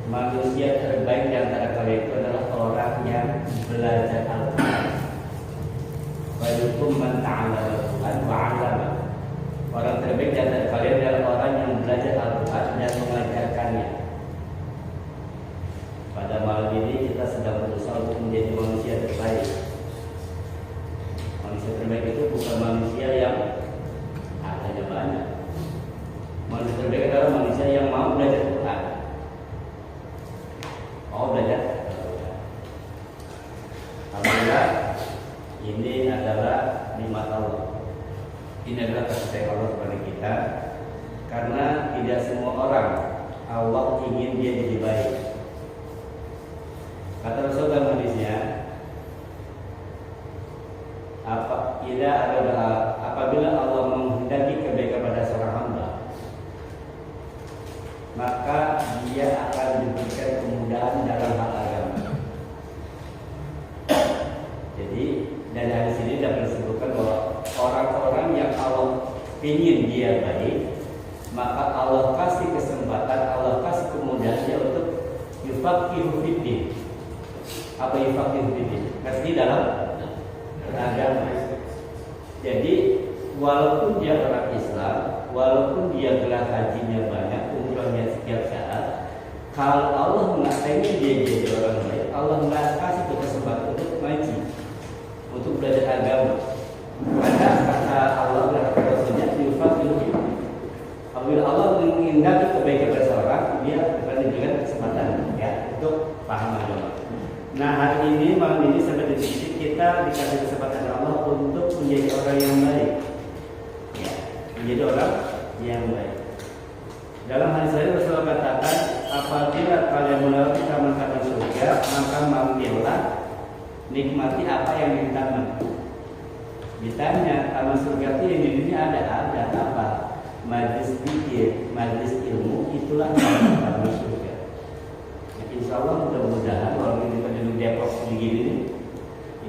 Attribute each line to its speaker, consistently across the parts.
Speaker 1: Manusia terbaik di antara kalian itu adalah orang yang belajar Al-Quran. Khairukum man ta'allama Al-Quran wa 'allama. Orang terbaik di antara kalian adalah orang yang belajar Al-Quran dan mengajarkannya. Pada malam ini kita sedang berusaha untuk menjadi manusia terbaik. Manusia terbaik itu bukan manusia yang hartanya banyak. Manusia terbaik adalah manusia yang mau belajar Al-Quran. Mau belajar. Alhamdulillah, ini adalah nikmat Allah. Ini adalah kasih sayang Allah kepada kita. Karena tidak semua orang Allah ingin dia jadi baik. Kata Rasul dalam hadisnya, apabila Allah menghendaki kebaikan pada seorang hamba, maka dia akan diberikan kemudahan dalam hal agama. Jadi dari hadis ini dapat disebutkan bahwa orang-orang yang Allah ingin dia baik, maka Allah kasih kesempatan, Allah kasih kemudahannya untuk yufaqihu fiddin. Apa yufaqihu fiddin? Kasih dalam agama. Jadi walaupun dia orang Islam, walaupun dia gelar hajinya banyak, umrahnya setiap saat, kalau Allah nggak pengen dia jadi orang baik, Allah nggak kasih kesempatan untuk ngaji, untuk belajar agama. Karena kata Allah dan Rasulnya, yufaqihu. Apabila Allah mengendaki kebaikan pada seorang, dia akan diberikan kesempatan ya untuk paham agama. Nah hari ini, malam ini sampai di sini kita dikasih kesempatan Allah untuk menjadi orang yang baik, ya, menjadi orang yang baik. Dalam hadis lain Rasulullah katakan, apabila kalian melewati taman-taman surga, maka mampirlah, nikmati apa yang di taman. Ditanya, taman surga itu yang di dunia ada apa? Majlis zikir, majlis ilmu, itulah taman surga. Insya Allah mudah-mudahan kalau kita duduk Depok begini,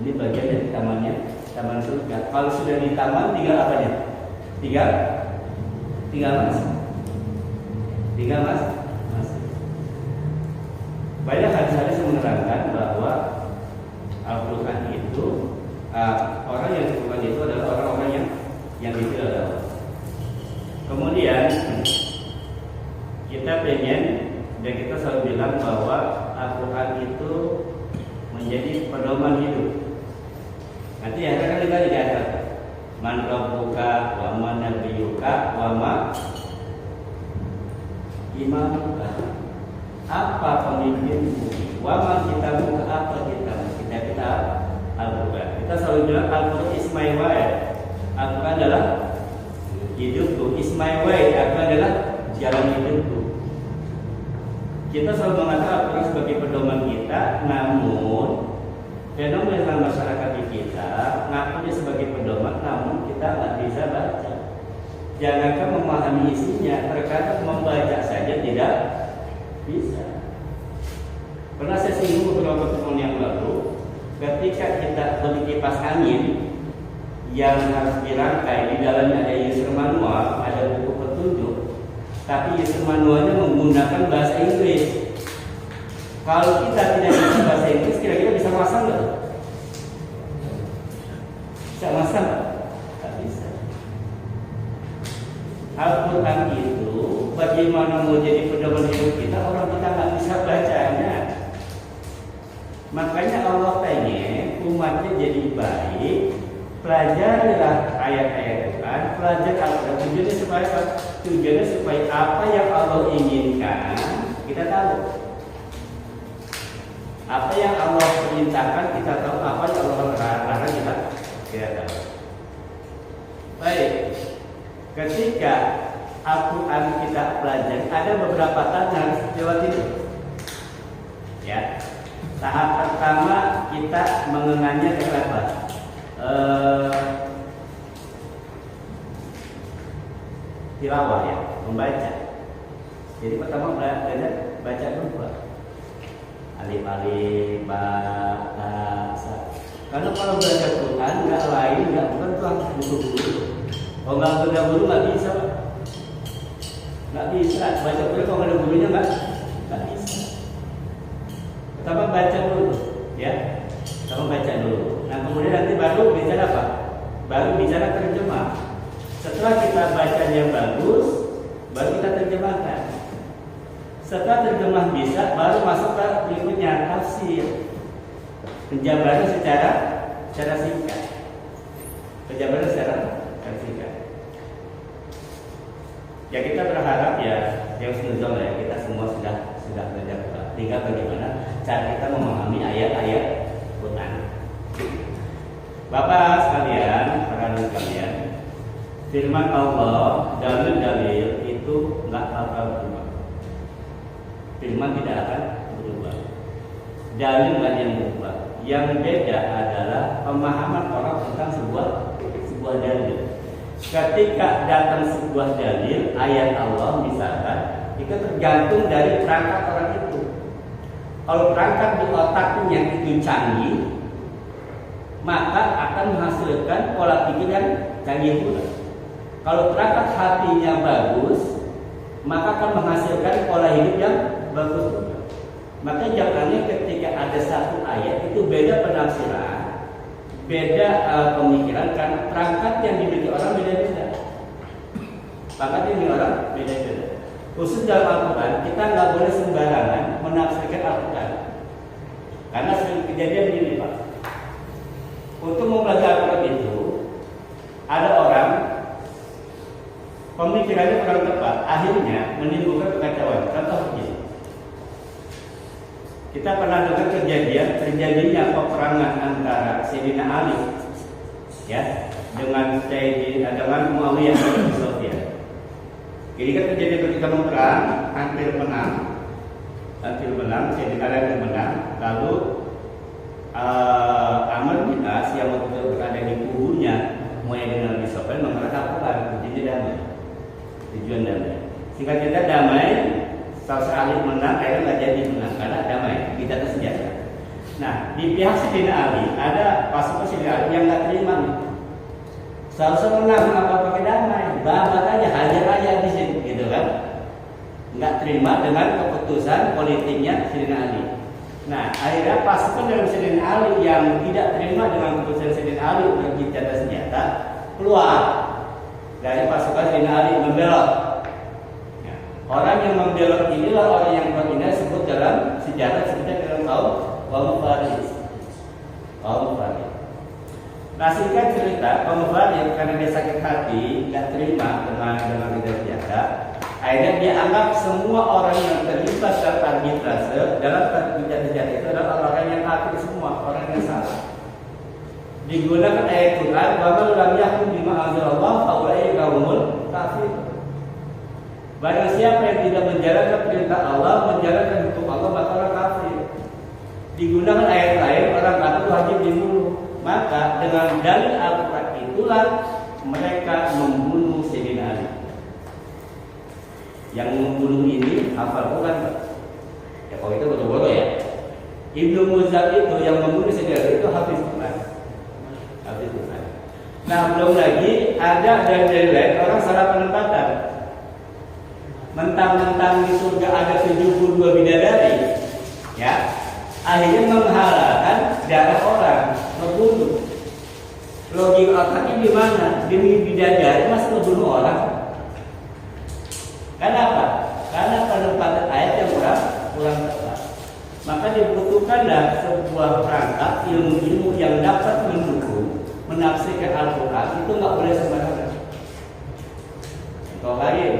Speaker 1: ini bagian dari tamannya, taman surga. Kalau sudah di taman, tinggal apanya? Tinggal mas. Banyak hadis-hadis yang menerangkan bahwa Al-Quran itu orang yang Al-Quran itu adalah orang-orang yang dipilih oleh Allah. Kemudian kita pengen dan kita selalu bilang bahwa Al-Quran itu menjadi pedoman hidup. Nanti dimuka wama imamuka. Apa pemimpinmu? Wama kita muka apa kita Al-Quran. Kita selalu bilang Al-Quran is my way. Al-Quran adalah hidupku. Is my way. Al-Quran adalah jalan hidupku. Kita selalu mengatakan Al-Quran sebagai pedoman kita, namun fenomena masyarakat di kita ngakunya sebagai pedoman, namun kita nggak bisa baca. Jangankan memahami isinya, terkadang membaca saja tidak bisa. Pernah saya singgung beberapa pertemuan yang lalu, ketika kita beli kipas angin yang harus dirangkai, di dalamnya ada user manual, ada buku petunjuk, tapi user manualnya menggunakan bahasa Inggris. Kalau kita tidak bisa bahasa Inggris, kira-kira bisa masang nggak? Bisa masang? Nggak bisa. Al-Quran itu bagaimana mau jadi pedoman hidup kita, orang kita nggak bisa bacanya. Makanya Allah pengen umatnya jadi baik, pelajarilah ayat-ayat Quran, pelajari Al-Quran. Tujuannya supaya apa yang Allah inginkan kita tahu. Apa yang Allah perintahkan kita tahu, apa yang Allah larang kita tahu. Baik, ketika Al-Quran kita pelajari, ada beberapa tahap harus lewati dulu. Ya, tahap pertama kita mengenalnya dengan apa? Tilawah ya, membaca. Jadi pertama belajar baca dulu, alif ba ta sa. Karena kalau belajar Quran nggak lain, nggak bukan tuh buku-buku. Kalau nggak ada guru nggak bisa, Pak. Nggak bisa baca Quran kalau nggak ada gurunya nggak bisa. Pertama baca dulu, ya. Pertama baca dulu. Nah kemudian nanti baru bicara apa? Baru bicara terjemah. Setelah kita baca yang bagus, baru kita terjemahkan. Setelah terjemah bisa, baru masuk ke berikutnya tafsir. Penjabaran secara singkat. Penjabaran secara singkat. Ya kita berharap ya, yang senuzul ya, kita semua sudah belajar. Tinggal bagaimana cara kita memahami ayat-ayat Quran. Bapak sekalian, para hadirin sekalian, firman Allah dalil-dalil itu nggak bakal berubah. Firman tidak akan berubah. Dalil nggak yang berubah. Yang beda adalah pemahaman orang tentang sebuah dalil. Ketika datang sebuah dalil, ayat Allah misalkan, itu tergantung dari perangkat orang itu. Kalau perangkat di otaknya itu canggih, maka akan menghasilkan pola pikir yang canggih pula. Kalau perangkat hatinya bagus, maka akan menghasilkan pola hidup yang bagus juga. Maka jangannya ketika ada satu ayat itu beda penafsiran, beda pemikiran, karena perangkat yang dimiliki orang beda-beda. Perangkat yang dimiliki orang beda-beda. Khusus dalam Al-Quran, kita nggak boleh sembarangan menafsirkan Al-Quran. Karena sering kejadian begini, Pak. Untuk mempelajari Al-Quran itu, ada orang pemikirannya kurang tepat, akhirnya menimbulkan kekacauan. Contoh begini. Kita pernah dengar terjadinya peperangan antara Sayyidina Ali ya dengan Muawiyah bin Sufyan. Jadi kan terjadi ketika perang hampir menang, Sayyidina Ali menang, lalu Amr bin As yang waktu itu berada di kubunya Muawiyah bin Sufyan mengatakan jadi damai, tujuan damai. Singkat cerita damai. Saat Ali menang, akhirnya nggak jadi menang karena damai, tidak tersenjata. Nah, di pihak Sayyidina Ali ada pasukan Sayyidina Ali yang nggak terima nih. Seharusnya menang, kenapa pakai damai? Babat aja, hajar aja di sini, gitu kan? Nggak terima dengan keputusan politiknya Sayyidina Ali. Nah, akhirnya pasukan dari Sayyidina Ali yang tidak terima dengan keputusan Sayyidina Ali untuk gencatan senjata keluar dari pasukan Sayyidina Ali membelot. Orang yang membelot inilah orang yang kita sebut dalam sejarah, sebutnya dalam kaum Faris. Nah singkat cerita, Pak Mubarak karena dia sakit hati, nggak terima dengan kita jaga, akhirnya dia anggap semua orang yang terlibat dalam arbitrase dalam terjadi itu adalah orang yang kafir semua, orang yang salah. Digunakan ayat Quran, "Wa man lam yahkum bima anzalallah fa ulaika humul kafirun." Barang siapa yang tidak menjalankan perintah Allah, menjalankan hukum Allah, maka orang kafir. Digunakan ayat lain, orang kafir wajib dibunuh. Maka dengan dalil Al-Quran itulah mereka membunuh Sayyidina Ali. Yang membunuh ini hafal Quran, Pak. Ya kalau itu bodoh-bodoh ya. Ibnu Muzal itu yang membunuh Sayyidina Ali itu hafiz Quran. Hafiz Quran. Nah belum lagi ada dari lain orang salah penempatan. Mentang-mentang di surga ada 72 bidadari, ya. Akhirnya menghalalkan darah orang, membunuh. Logika otaknya di mana? Demi bidadari masa membunuh orang? Kenapa? Karena penempatan ayat yang kurang tepat. Maka dibutuhkanlah sebuah perangkat ilmu-ilmu yang dapat mendukung menafsirkan Al-Quran. Itu nggak boleh sembarangan. Contoh lain,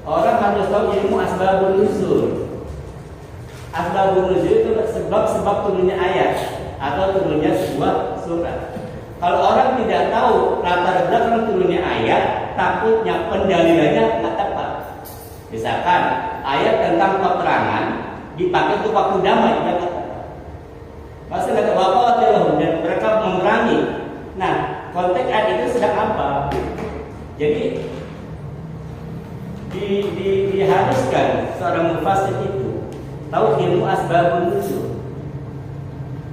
Speaker 1: orang harus tahu ilmu asbabun nuzul. Asbabun nuzul itu sebab-sebab turunnya ayat atau turunnya sebuah surat. Kalau orang tidak tahu latar belakang turunnya ayat, takutnya pendalilannya nggak tepat. Misalkan ayat tentang peperangan dipakai untuk waktu damai, nggak tepat. Masa kata bapak dan mereka memerangi. Nah, konteks ayat itu sedang apa? Jadi diharuskan seorang mufassir itu tahu ilmu asbabun nuzul.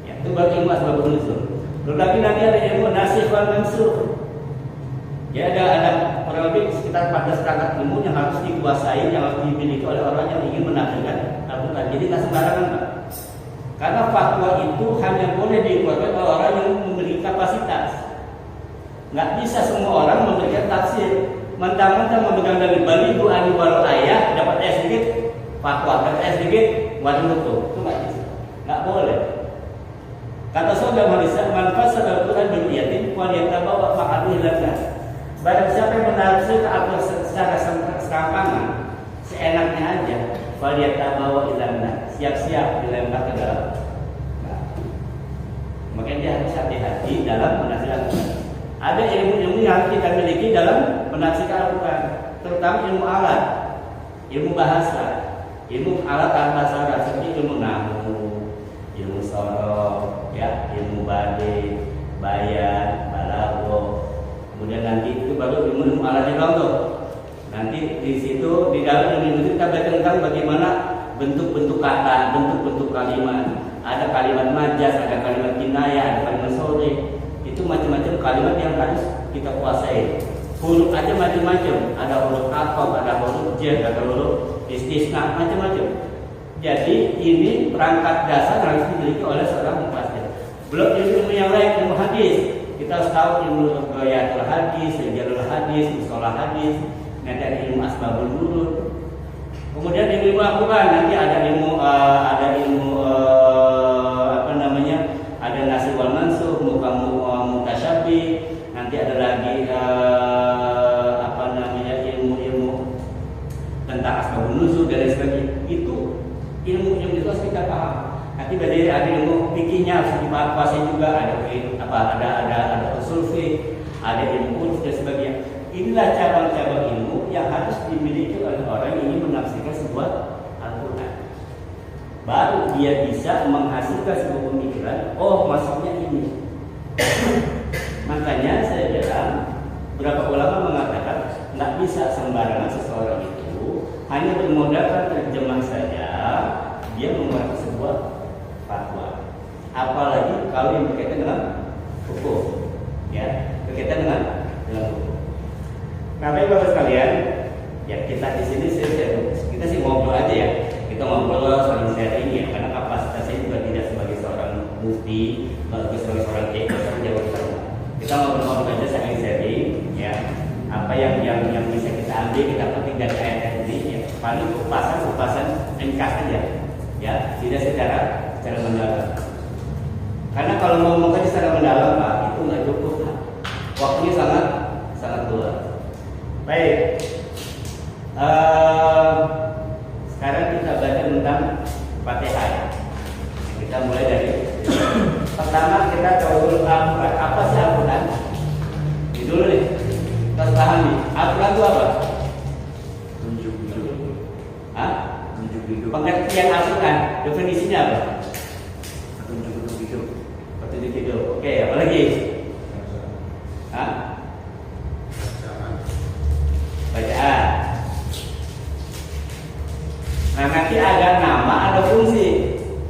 Speaker 1: Ya, itu baru ilmu asbabun nuzul. Belum lagi nanti ada ilmu nasikh wal mansukh. Ya ada kurang lebih sekitar 14 perangkat ilmu yang harus dikuasai, yang harus dimiliki oleh orang yang ingin menafsirkan Al-Quran. Jadi nggak sembarangan, Pak. Karena fatwa itu hanya boleh dikeluarkan oleh orang yang memiliki kapasitas. Nggak bisa semua orang memberikan tafsir. Mentang-mentang memegang dari baligu anu baru ayah dapat sedikit fatwa, dapat sedikit wadah hukum, itu nggak bisa, nggak boleh. Kata saudara Marisa, manfaat Al-Quran beriyatin, wanita bawa makadu hilangkan. Barang siapa yang menafsir Al-Quran secara serampangan, seenaknya aja, wanita bawa hilangkan, siap-siap dilempar ke dalam. Nah, makanya dia harus hati-hati dalam menafsir Al-Quran. Ada ilmu-ilmu yang harus kita miliki dalam menafsirkan Al-Quran, terutama ilmu alat, ilmu bahasa, ilmu alat bahasa Arab seperti ilmu nahwu, ilmu sorof, ya, ilmu bade, bayan, balaghah. Kemudian nanti itu baru ilmu alat yang tuh. Nanti di situ di dalam ilmu itu kita belajar tentang bagaimana bentuk-bentuk kata, bentuk-bentuk kalimat. Ada kalimat majas, ada kalimat kinayah, ada kalimat sore. Itu macam-macam kalimat yang harus kita kuasai. Huruf aja macam-macam, ada huruf atop, ada huruf jar, ada huruf istisna, macam-macam. Jadi ini perangkat dasar harus dimiliki oleh seorang mufassir. Belum ilmu yang lain, ilmu hadis. Kita harus tahu ilmu ghayatul hadis, rijalul hadis, mustalah hadis, nanti ada ilmu asbabun nuzul. Kemudian ilmu Al-Quran, nanti ada ilmu ada nasikh wal mansukh, mutasyabih, nanti ada lagi ilmu tentang asbabun nuzul dan sebagainya. Itu ilmu itu harus kita paham. Nanti ada ilmu fikihnya harus dikuasai juga, ada usul fiqh, ada ilmu uruf dan sebagainya. Inilah cabang-cabang ilmu yang harus dimiliki oleh orang yang ingin menafsirkan sebuah Al-Quran. Baru dia bisa menghasilkan sebuah pemikiran, oh maksudnya ini. Makanya saya bilang, beberapa ulama mengatakan nggak bisa sembarangan seseorang itu hanya bermodalkan terjemah saja dia mengeluarkan sebuah fatwa. Apalagi kalau yang berkaitan dengan hukum, ya, berkaitan dengan hukum. Nah, bapak sekalian, ya kita di sini kita sih ngobrol aja ya. Kita ngobrol saling sharing ya, karena kapasitas saya juga tidak sebagai seorang mufti, sebagai seorang kiai, kita ngobrol aja saling sharing ya. Apa yang bisa kita ambil, kita petik dari ayat ini ya. Paling kupasan ringkas aja ya, tidak secara mendalam. Karena kalau mau ngomong secara mendalam Pak, itu nggak cukup. Fatihah. Kita mulai dari pertama kita tahu dulu Al-Quran. Apa sih Al-Quran? Ini dulu nih. Kita pahami. Al-Quran itu apa?
Speaker 2: Tunjuk hidup.
Speaker 1: Hah?
Speaker 2: Tunjuk hidup.
Speaker 1: Pengertian Al-Quran. Definisinya apa?
Speaker 2: Tunjuk hidup.
Speaker 1: Petunjuk hidup. Oke, apa lagi?